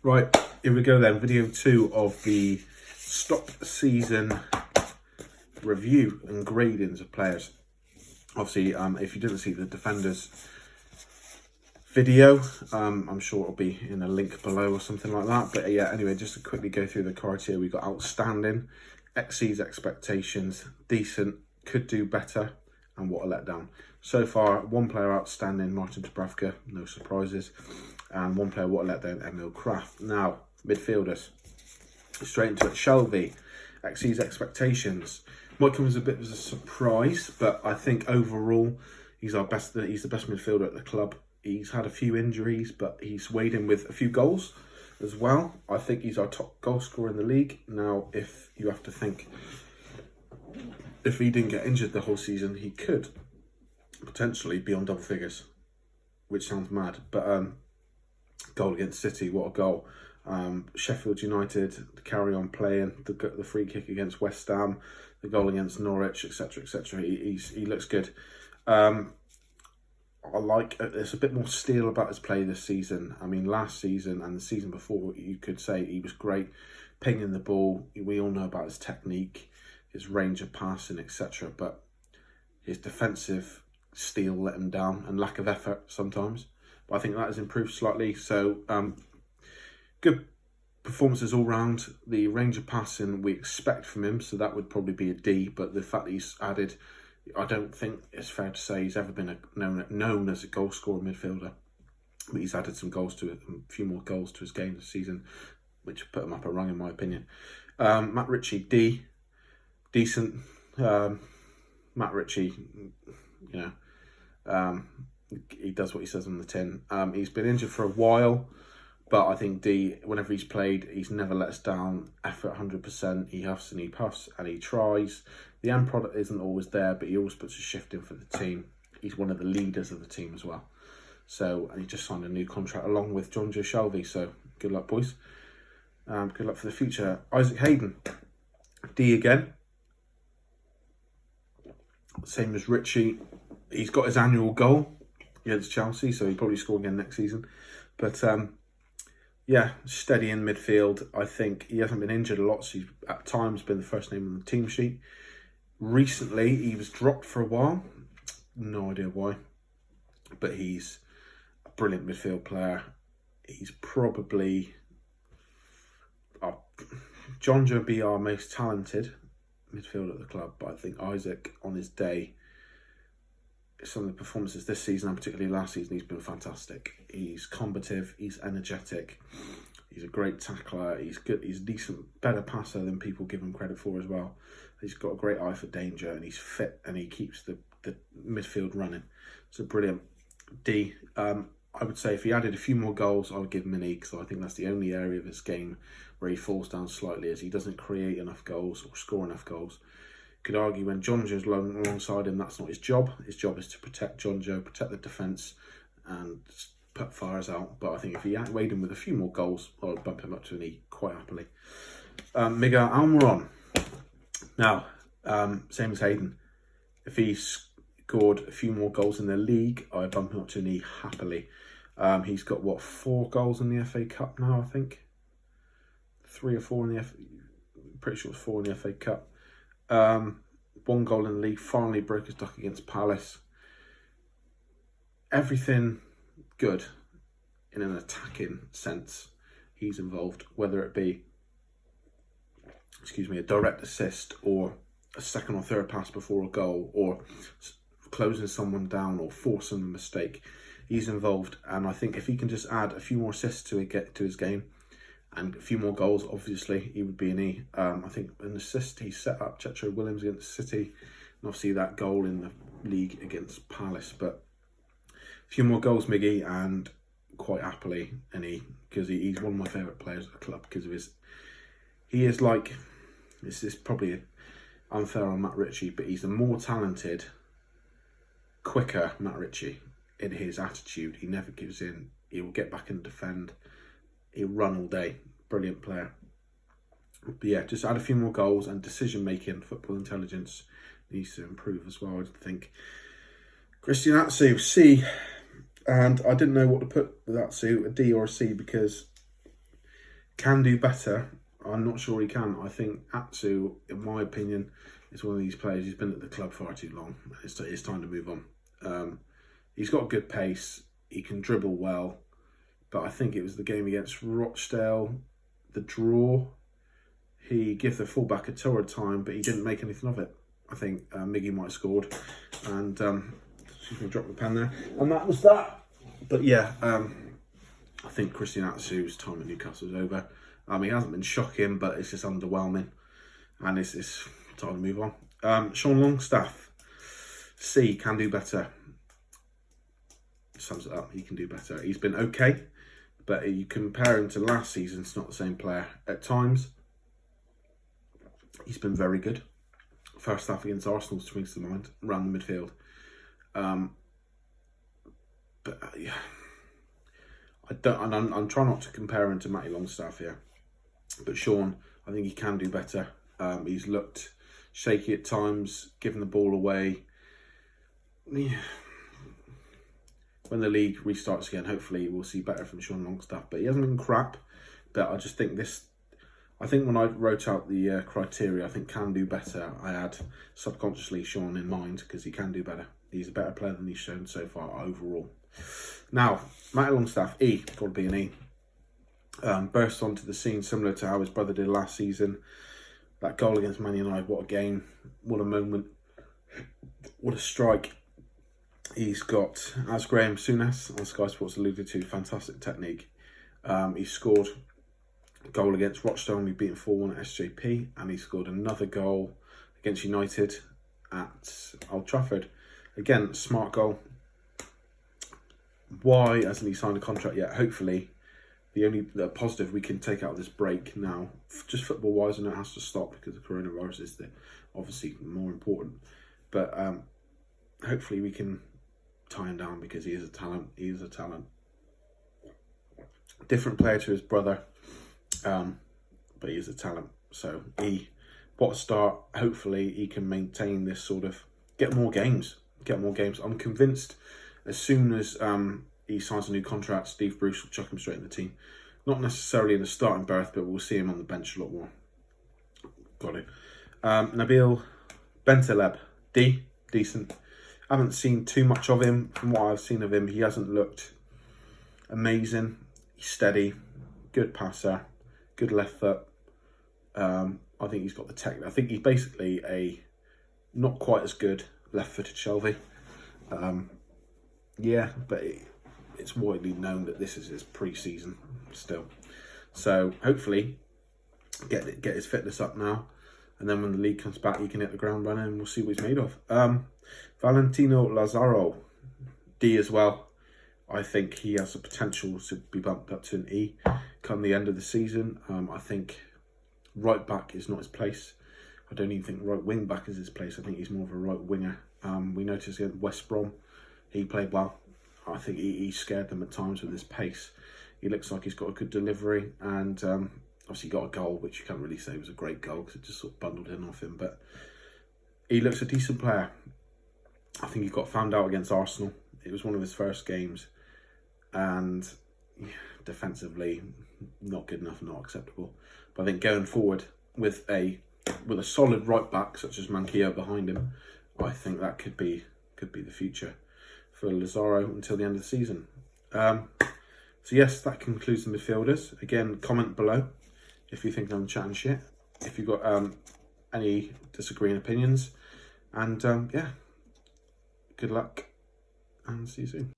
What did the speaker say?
Right, here we go then. Video 2 of the stop season review and gradings of players. Obviously, if you didn't see the defenders video, I'm sure it'll be in a link below or something like that. But yeah, anyway, just to quickly go through the cards here, we got outstanding, exceeds expectations, decent, could do better, and what a letdown. So far, one player outstanding, Martin Dubravka, no surprises, and one player, what a letdown, Emil Kraft. Now, midfielders, straight into it. Shelby, exceeds expectations. Might come as a bit of a surprise, but I think overall he's the best midfielder at the club. He's had a few injuries, but he's weighed in with a few goals as well. I think he's our top goal scorer in the league. Now, if you have to think, if he didn't get injured the whole season, he could potentially be on double figures, which sounds mad. But goal against City, what a goal. Sheffield United to carry on playing, the free kick against West Ham, the goal against Norwich, etc, etc. He looks good. I like, there's a bit more steel about his play this season. I mean, last season and the season before, you could say he was great pinging the ball. We all know about his technique, his range of passing, etc. But his defensive steel let him down, and lack of effort sometimes. But I think that has improved slightly. So good performances all round. The range of passing we expect from him, so that would probably be a D. But the fact that he's added, I don't think it's fair to say he's ever been known as a goal scorer midfielder. But he's added some goals to it, a few more goals to his game this season, which put him up a rung in my opinion. Matt Ritchie, D, decent. Matt Ritchie, you know, he does what he says on the tin. He's been injured for a while, but I think D, whenever he's played, he's never let us down. Effort 100%. He huffs and he puffs and he tries. The end product isn't always there, but he always puts a shift in for the team. He's one of the leaders of the team as well. So, and he just signed a new contract along with Jonjo Shelvey. So, good luck, boys. Good luck for the future. Isaac Hayden, D again. Same as Ritchie. He's got his annual goal against Chelsea, so he'll probably score again next season. But yeah, steady in midfield. I think he hasn't been injured a lot, so he's at times been the first name on the team sheet. Recently, he was dropped for a while. No idea why. But he's a brilliant midfield player. He's probably Jonjo would be our most talented midfielder at the club, but I think Isaac on his day, some of the performances this season and particularly last season, he's been fantastic. He's combative, he's energetic, he's a great tackler, he's good, he's a decent, better passer than people give him credit for as well. He's got a great eye for danger and he's fit and he keeps the midfield running. So brilliant. D, I would say if he added a few more goals, I would give him an E, because I think that's the only area of his game where he falls down slightly, as he doesn't create enough goals or score enough goals. Could argue when Jonjo's alongside him, that's not his job. His job is to protect Jonjo, protect the defence, and put fires out. But I think if he weighed him with a few more goals, I would bump him up to an E quite happily. Miguel Almiron. Now, same as Hayden. If he scored a few more goals in the league, I would bump him up to an E happily. He's got, what, 4 goals in the FA Cup now, I think? 3 or 4 in the pretty sure it's 4 in the FA Cup. 1 goal in the league, finally broke his duck against Palace. Everything good in an attacking sense he's involved, whether it be, a direct assist or a second or third pass before a goal, or closing someone down or forcing a mistake. He's involved, and I think if he can just add a few more assists to his game and a few more goals, obviously he would be an E. I think an assist he set up Checho Williams against City, and obviously that goal in the league against Palace. But a few more goals, Miggy, and quite happily an E, because he's one of my favourite players at the club because of his. He is like, this is probably unfair on Matt Ritchie, but he's a more talented, quicker Matt Ritchie in his attitude. He never gives in. He will get back and defend. He'll run all day. Brilliant player. But yeah, just add a few more goals, and decision making, football intelligence needs to improve as well, I think. Christian Atsu, C. And I didn't know what to put with Atsu, a D or a C, because Can do better. I'm not sure he can. I think Atsu, in my opinion, is one of these players who's been at the club far too long. It's time to move on. He's got good pace. He can dribble well. But I think it was the game against Rochdale, the draw. He gave the fullback a torrid time, but he didn't make anything of it. I think Miggy might have scored. And excuse me, drop the pen there. And that was that. But yeah, I think Christian Atsu's time at Newcastle is over. He hasn't been shocking, but it's just underwhelming. And it's time to move on. Sean Longstaff, C, can do better. Sums it up, he can do better. He's been okay, but you compare him to last season, it's not the same player. At times, he's been very good. First half against Arsenal springs to mind, around the midfield. Yeah, I'm trying not to compare him to Matty Longstaff here. But Sean, I think he can do better. He's looked shaky at times, giving the ball away. Yeah. When the league restarts again, hopefully we'll see better from Sean Longstaff. But he hasn't been crap. But I just think I think when I wrote out the criteria, I think can do better, I had subconsciously Sean in mind because he can do better. He's a better player than he's shown so far overall. Now, Matty Longstaff, E, got to be an E. Burst onto the scene similar to how his brother did last season. That goal against Man United, what a game, what a moment, what a strike. He's got, as Graham Souness on Sky Sports alluded to, fantastic technique. He scored a goal against Rochdale, we beat him 4-1 at SJP, and he scored another goal against United at Old Trafford. Again, smart goal. Why hasn't he signed a contract yet? Hopefully, the positive we can take out of this break now, just football wise, and it has to stop because the coronavirus is obviously more important. But hopefully we can tie him down because he is a talent. He is a talent. Different player to his brother, but he is a talent. So what a start. Hopefully he can maintain this sort of get more games. I'm convinced as soon as he signs a new contract, Steve Bruce will chuck him straight in the team. Not necessarily in the starting berth, but we'll see him on the bench a lot more. Got it. Nabil Bentaleb, D, decent. Haven't seen too much of him. From what I've seen of him, he hasn't looked amazing. He's steady, good passer, good left foot. I think he's got the tech. I think he's basically a not quite as good left-footed Shelvey. Yeah, but it's widely known that this is his pre-season still. So hopefully get his fitness up now, and then when the league comes back, he can hit the ground running, and we'll see what he's made of. Valentino Lazaro, D as well. I think he has the potential to be bumped up to an E come the end of the season. I think right back is not his place. I don't even think right wing back is his place. I think he's more of a right winger. We noticed against West Brom, he played well. I think he scared them at times with his pace. He looks like he's got a good delivery, and obviously got a goal, which you can't really say was a great goal because it just sort of bundled in off him. But he looks a decent player. I think he got found out against Arsenal. It was one of his first games, and defensively not good enough, not acceptable. But I think going forward with a solid right back such as Manquillo behind him, I think that could be the future for Lazaro until the end of the season. So yes, that concludes the midfielders. Again, comment below if you think I'm chatting shit, if you've got any disagreeing opinions, and yeah, good luck and see you soon.